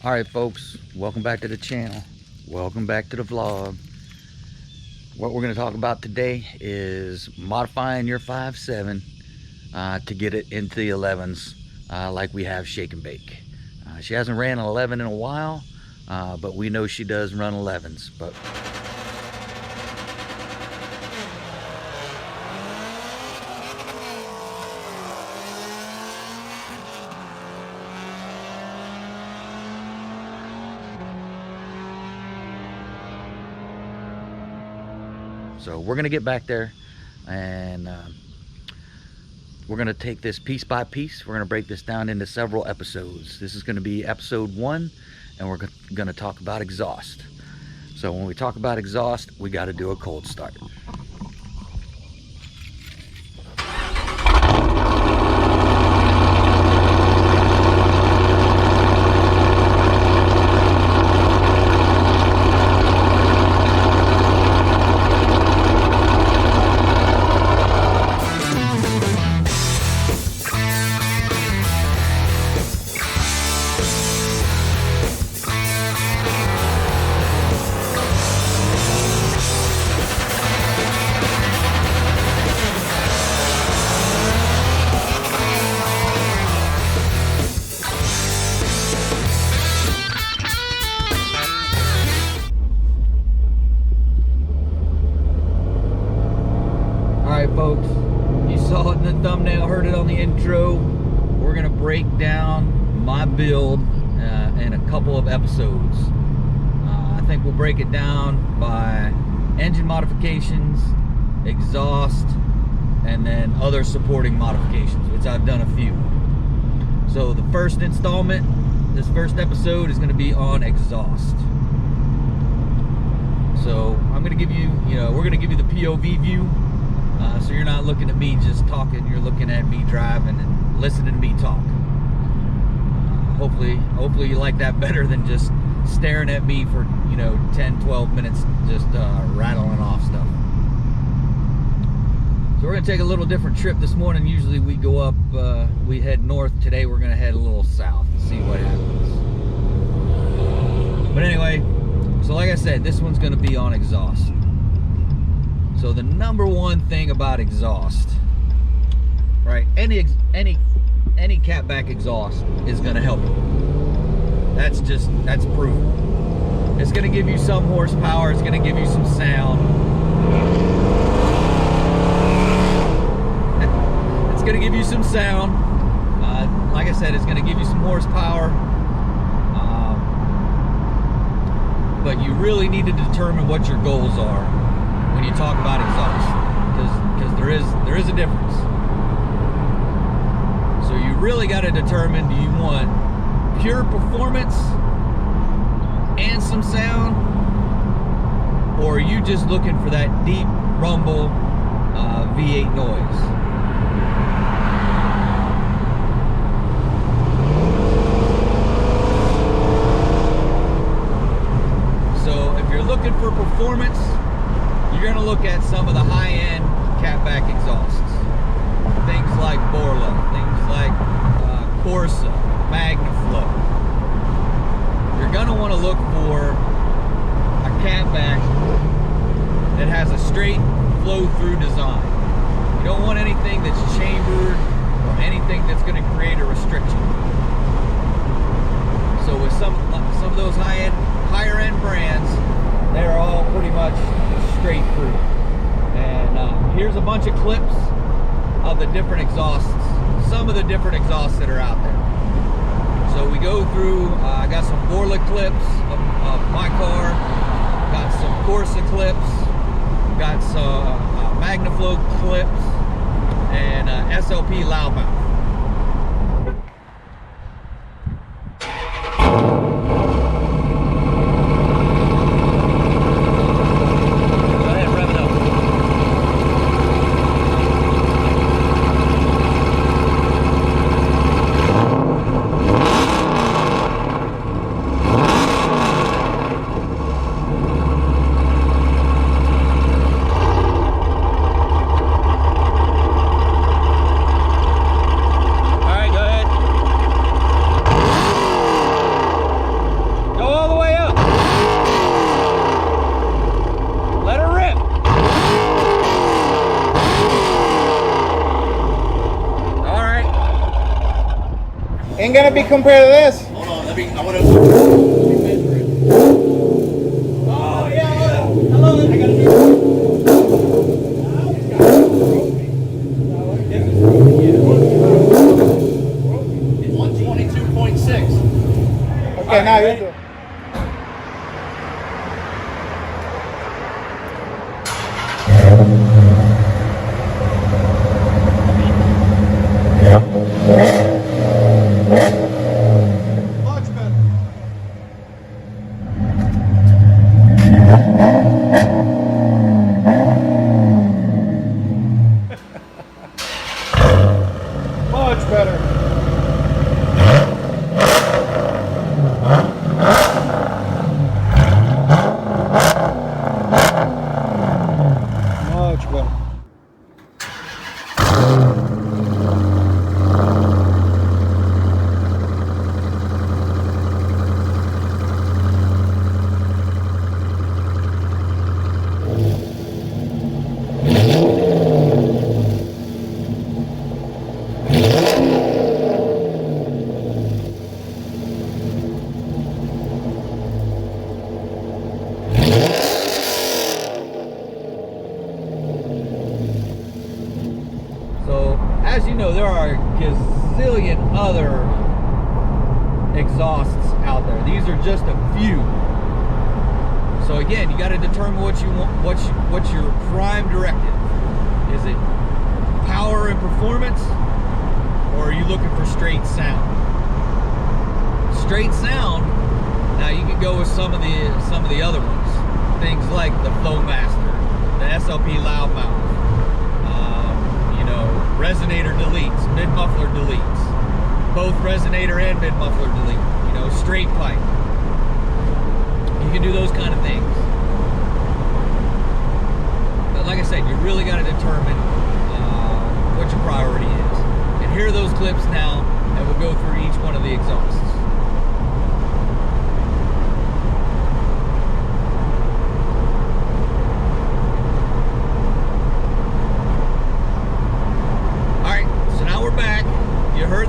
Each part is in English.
Alright folks, welcome back to the channel. Welcome back to the vlog. What we're going to talk about today is modifying your 5.7 to get it into the 11s like we have Shake and Bake. She hasn't ran an 11 in a while, but we know she does run 11s. But so we're going to get back there and we're going to take this piece by piece. We're going to break this down into several episodes. This is going to be episode 1, and we're going to talk about exhaust. So when we talk about exhaust, we got to do a cold start. Folks, you saw it in the thumbnail, heard it on the intro. We're gonna break down my build in a couple of episodes. I think we'll break it down by engine modifications, exhaust, and then other supporting modifications, which I've done a few. So the first installment, this first episode, is gonna be on exhaust. So I'm gonna give you, we're gonna give you the POV view. So you're not looking at me just talking, you're looking at me driving and listening to me talk. Hopefully you like that better than just staring at me for 10-12 minutes just rattling off stuff. So we're gonna take a little different trip this morning. Usually we go up, we head north. Today we're gonna head a little south and see what happens. But anyway, so like I said, this one's gonna be on exhaust. So the number one thing about exhaust, right? Any catback exhaust is going to help you. That's proven. It's going to give you some horsepower. It's going to give you some sound. It's going to give you some sound. Like I said, it's going to give you some horsepower. But you really need to determine what your goals are when you talk about exhaust, because there is a difference. So you really got to determine, do you want pure performance and some sound, or are you just looking for that deep rumble V8 noise? So if you're looking for performance, you're going to look at some of the high-end catback exhausts. Things like Borla, things like Corsa, Magnaflow. You're going to want to look for a catback that has a straight flow-through design. You don't want anything that's chambered or anything that's going to create a restriction. So with some of those higher-end brands, they're all pretty much straight through. And here's a bunch of clips of the different exhausts, some of the different exhausts that are out there. So we go through, I got some Borla clips of my car, got some Corsa clips, got some Magnaflow clips, and SLP loudmouth. Ain't gonna be compared to this. Hold on, I want to measure it. Oh yeah, hello. I gotta do It's 122.6. Okay, now you do. Much better. Much better. Much better. So, as you know, there are a gazillion other exhausts out there. These are just a few. So again, you got to determine what you want, what's your prime directive. Is it power and performance, or are you looking for straight sound? Straight sound. Now you can go with some of the other ones. Things like the Flowmaster, the SLP loudmouth. Resonator deletes, mid-muffler deletes, both resonator and mid-muffler delete, straight pipe. You can do those kind of things. But like I said, you really got to determine what your priority is. And here are those clips now, and we'll go through each one of the exhausts.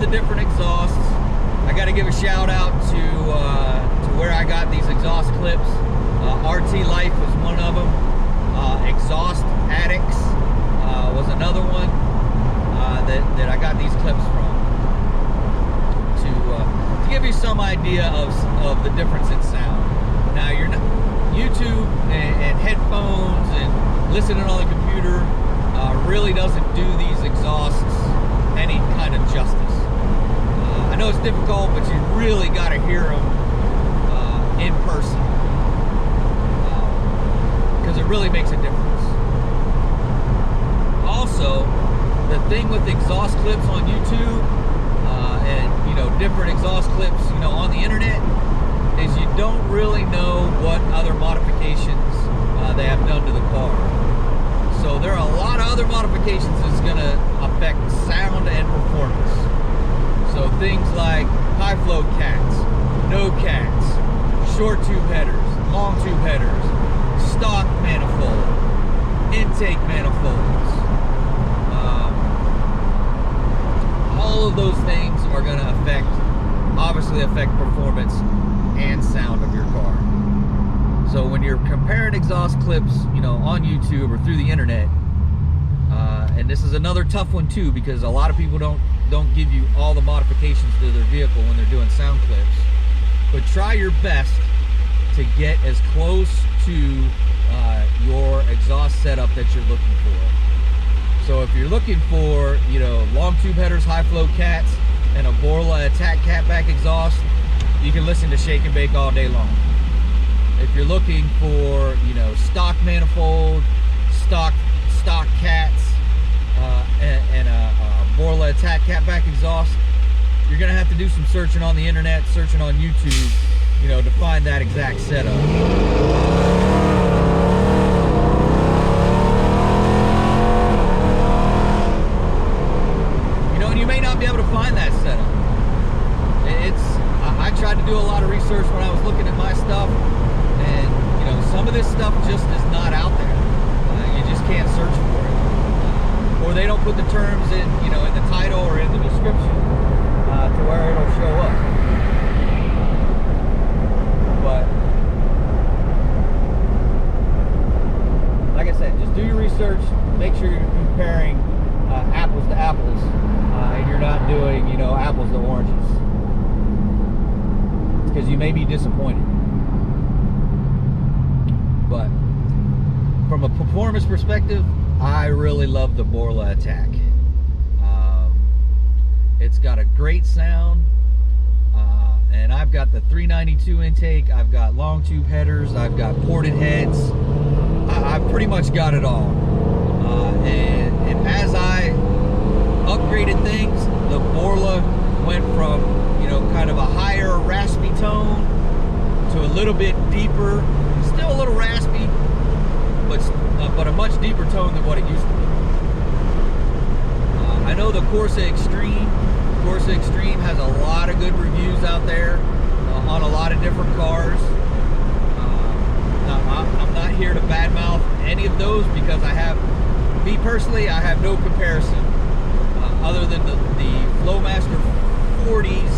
The different exhausts. I got to give a shout out to where I got these exhaust clips. RT Life was one of them. Exhaust Addicts was another one that I got these clips from. To give you some idea of the difference in sound. Now you're not, YouTube and headphones and listening on the computer really doesn't do these exhausts any kind of justice. I know it's difficult, but you really got to hear them in person because it really makes a difference. Also, the thing with exhaust clips on YouTube and different exhaust clips on the internet is you don't really know what other modifications they have done to the car. So there are a lot of other modifications that's going to affect sound and performance. So things like high flow cats, no cats, short tube headers, long tube headers, stock manifold, intake manifolds. All of those things are going to obviously affect performance and sound of your car. So when you're comparing exhaust clips, on YouTube or through the internet, and this is another tough one too, because a lot of people don't give you all the modifications to their vehicle when they're doing sound clips. But try your best to get as close to your exhaust setup that you're looking for. So if you're looking for, long tube headers, high flow cats, and a Borla attack catback exhaust, you can listen to Shake and Bake all day long. If you're looking for, stock manifold, stock cats, and a Borla attack catback exhaust, you're gonna have to do some searching on the internet, searching on YouTube, to find that exact setup. And you may not be able to find that setup. I tried to do a lot of research when I was looking at my stuff, and some of this stuff just is not out there. You just can't search for it, or they don't put the terms in, in the title or in the description. to where it'll show up. But like I said, just do your research. Make sure you're comparing apples to apples, and you're not doing, you know, apples to oranges, because you may be disappointed. But from a performance perspective, I really love the Borla Attack. It's got a great sound, and I've got the 392 intake, I've got long tube headers, I've got ported heads. I've pretty much got it all. And as I upgraded things, the Borla went from, you know, kind of a higher raspy tone to a little bit deeper, still a little raspy, but a much deeper tone than what it used to be. I know the Corsa Extreme has a lot of good reviews out there on a lot of different cars. I'm not here to badmouth any of those, because me personally, I have no comparison other than the Flowmaster 40s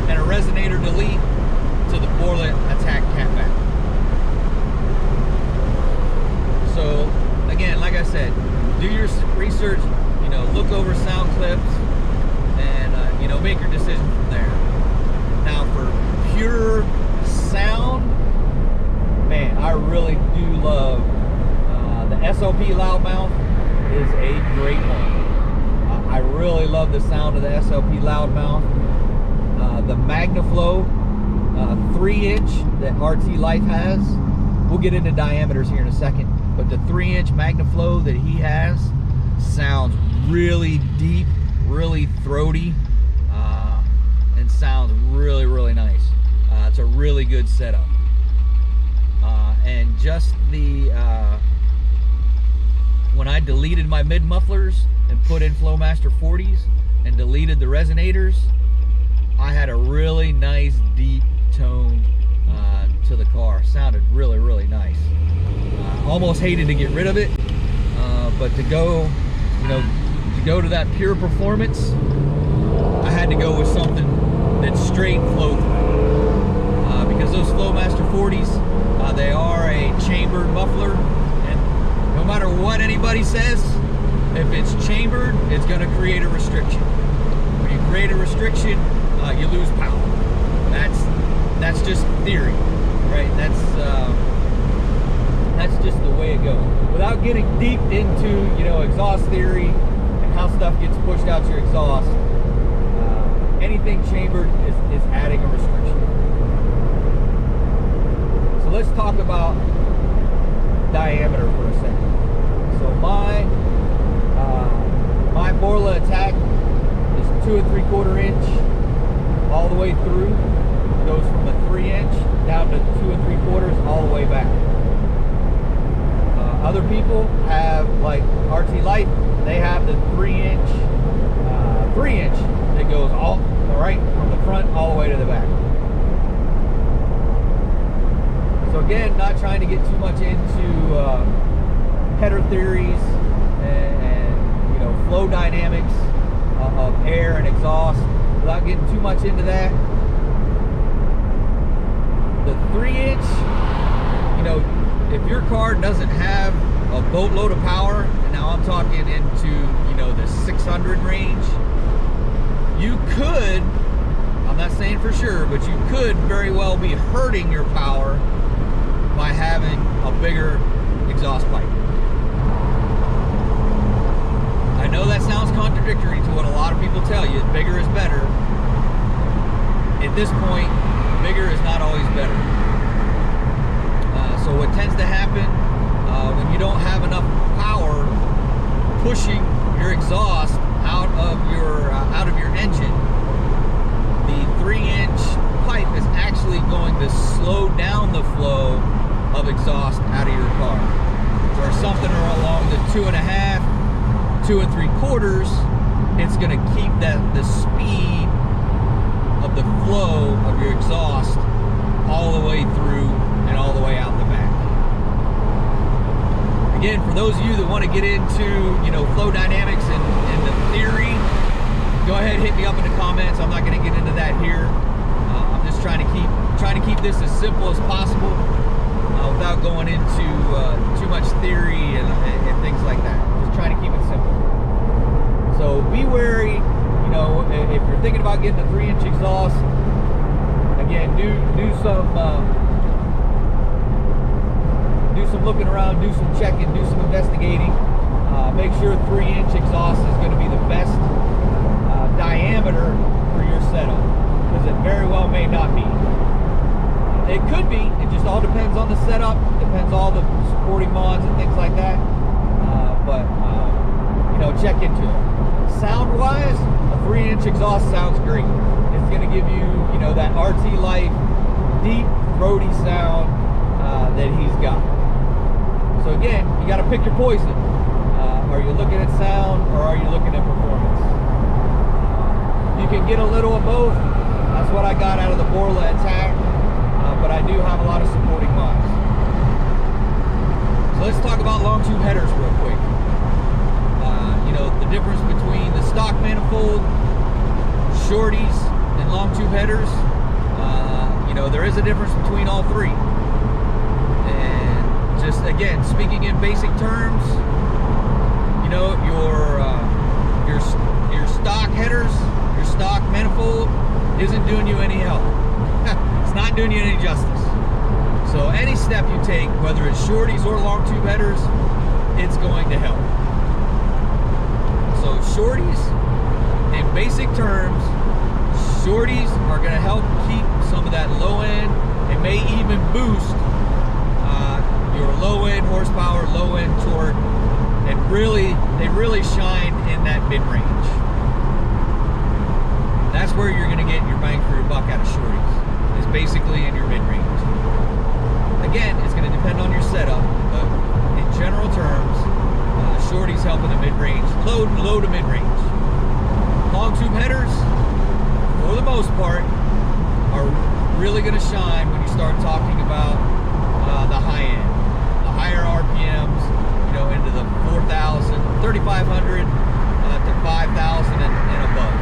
and a resonator delete to the Borla Attack Cat Pack. So again, like I said, do your research, you know, look over sound clips, and you know, make your decision from there. Now, for pure sound, man, I really do love the SOP loudmouth. Is a great one. I really love the sound of the SOP loudmouth. The Magnaflow 3-inch that RT Life has, we'll get into diameters here in a second, but the 3-inch Magnaflow that he has sounds really deep, really throaty, and sounds really, really nice. It's a really good setup. And just the when I deleted my mid mufflers and put in Flowmaster 40s and deleted the resonators, I had a really nice deep tone to the car. Sounded really, really nice. Almost hated to get rid of it, but to go, you know, to go to that pure performance, I had to go with something that's straight flow through, because those Flowmaster 40s, they are a chambered muffler, and no matter what anybody says, if it's chambered, it's going to create a restriction. When you create a restriction, you lose power. That's just theory, right? That's just the way it goes. Without getting deep into, you know, exhaust theory and how stuff gets pushed out your exhaust, anything chambered is adding a restriction. So let's talk about diameter for a second. So my Borla Attack is 2 3/4 inch all the way through. It goes from a 3-inch down to 2 3/4 all the way back. Other people have, like RT Light, they have the 3-inch that goes all right from the front all the way to the back. So again, not trying to get too much into header theories and you know, flow dynamics of air and exhaust, without getting too much into that. The 3-inch, you know, if your car doesn't have a boatload of power, and now I'm talking into, you know, the 600 range, you could, I'm not saying for sure, but you could very well be hurting your power by having a bigger exhaust pipe. I know that sounds contradictory to what a lot of people tell you, bigger is better. At this point, bigger is not always better. So what tends to happen when you don't have enough power pushing your exhaust out of your engine, the 3-inch pipe is actually going to slow down the flow of exhaust out of your car. Or something along the 2.5, 2 3/4, it's going to keep the speed of the flow of your exhaust all the way through and all the way out the back. Again, for those of you that want to get into, you know, flow dynamics and the theory go ahead, hit me up in the comments. I'm not going to get into that here. I'm just trying to keep this as simple as possible without going into too much theory and things like that. Just trying to keep it simple. So be wary. You know, if you're thinking about getting a 3-inch exhaust, again, do some looking around, do some checking, do some investigating. Make sure 3-inch exhaust is going to be the best diameter for your setup, because it very well may not be. It could be. It just all depends on the setup. Depends all the supporting mods and things like that. But you know, check into it. Sound-wise, a 3-inch exhaust sounds great. It's going to give you, you know, that RT Life deep, throaty sound that he's got. So again, you got to pick your poison. Are you looking at sound, or are you looking at performance? You can get a little of both. That's what I got out of the Borla Attack, but I do have a lot of supporting mods. So let's talk about long tube headers real quick. You know, the difference between the stock manifold, shorties, and long tube headers. You know, there is a difference between all three. And just again, speaking in basic terms, you know, your stock headers, your stock manifold isn't doing you any help. It's not doing you any justice. So any step you take, whether it's shorties or long tube headers, it's going to help. So shorties, in basic terms, shorties are going to help keep some of that low end. It may even boost your low end horsepower, low end torque, and they really shine in that mid-range. That's where you're going to get your bang for your buck out of shorties, is basically in your mid-range. Again, it's going to depend on your setup, but in general terms, shorties help in the mid-range, low to mid-range. Long tube headers, for the most part, are really going to shine when you start talking about the high end, the higher RPMs, you know, into the 4,000, 3,500 to 5,000 and above.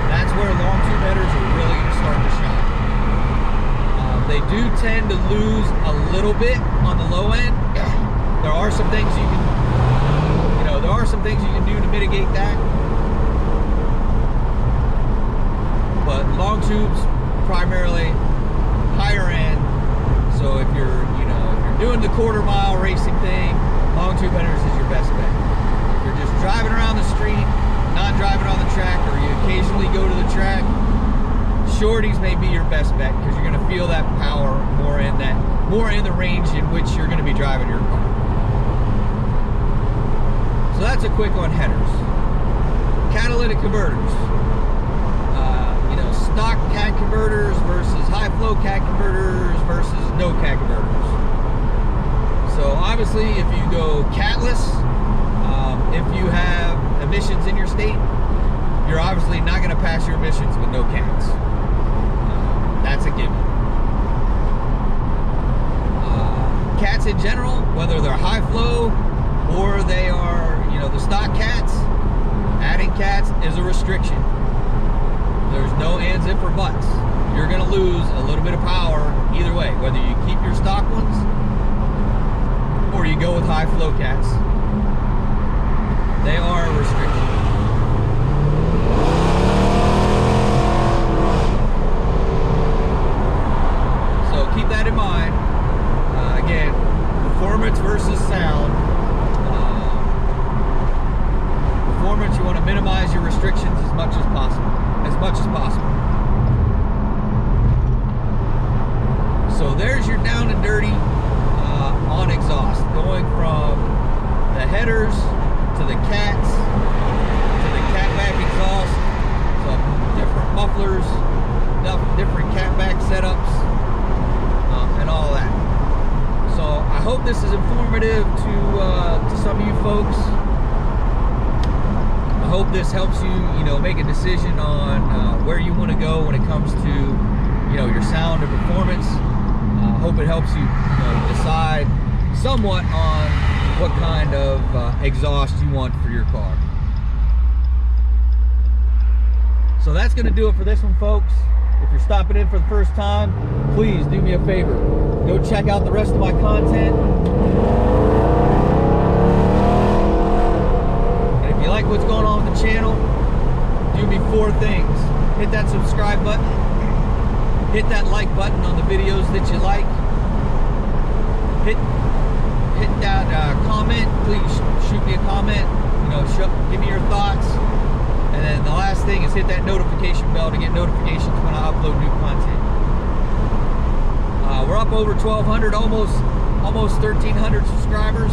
That's where long tube headers are really going to start to shine. They do tend to lose a little bit on the low end. There are some things you can, you know, there are some things you can do to mitigate that. But long tubes, primarily higher end. So if you're, you know, if you're doing the quarter mile racing thing, long tube headers is your best bet. If you're just driving around the street, not driving on the track, or you occasionally go to the track, shorties may be your best bet, because you're going to feel that power more in the range in which you're going to be driving your car. So that's a quick on headers. Catalytic converters. You know, stock cat converters versus high flow cat converters versus no cat converters. So obviously, if you go catless, if you have emissions in your state, you're obviously not going to pass your emissions with no cats. That's a given. Cats in general, whether they're high flow or they are, you know, the stock cats, adding cats is a restriction. There's no ands, if, or buts. You're going to lose a little bit of power either way, whether you keep your stock ones or you go with high flow cats. They are a restriction. So keep that in mind. Again, performance versus sound. Performance, you want to minimize your restrictions as much as possible. So there's your down and dirty on exhaust, going from the headers to the cats to the catback exhaust, so different mufflers, different catback setups, and all that. So I hope this is informative to some of you folks. I hope this helps you, you know, make a decision on where you want to go when it comes to, you know, your sound and performance. I hope it helps you, decide somewhat on what kind of exhaust you want for your car. So that's going to do it for this one, folks. If you're stopping in for the first time, please do me a favor. Go check out the rest of my content. And if you like what's going on with the channel, do me 4 things. Hit that subscribe button. Hit that like button on the videos that you like. Hit that comment. Please shoot me a comment. You know, give me your thoughts. And then the last thing is hit that notification bell to get notifications when I upload new content. We're up over 1,200, almost 1,300 subscribers.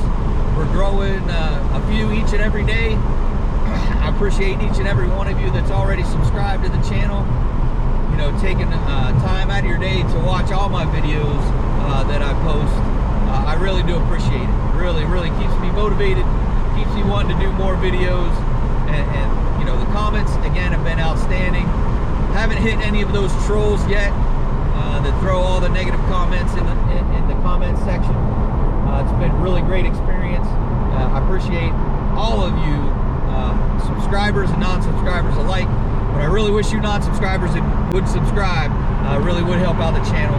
We're growing a few each and every day. I appreciate each and every one of you that's already subscribed to the channel. You know, taking time out of your day to watch all my videos that I post. I really do appreciate it. Really keeps me motivated, keeps me wanting to do more videos. And you know, the comments again have been outstanding. Haven't hit any of those trolls yet that throw all the negative comments in the comment section. It's been a really great experience. I appreciate all of you subscribers and non-subscribers alike, but I really wish you non-subscribers would subscribe. Really would help out the channel.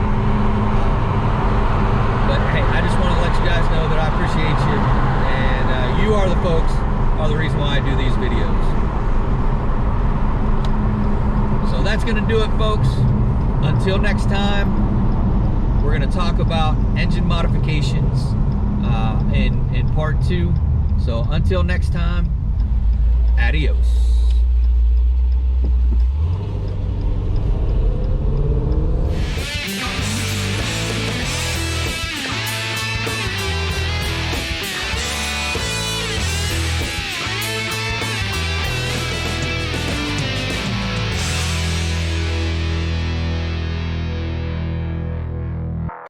But hey, I just want to let you guys know that I appreciate you, and you are the folks, are the reason why I do these videos. So that's going to do it, folks. Until next time, we're going to talk about engine modifications in part 2. So until next time, adios.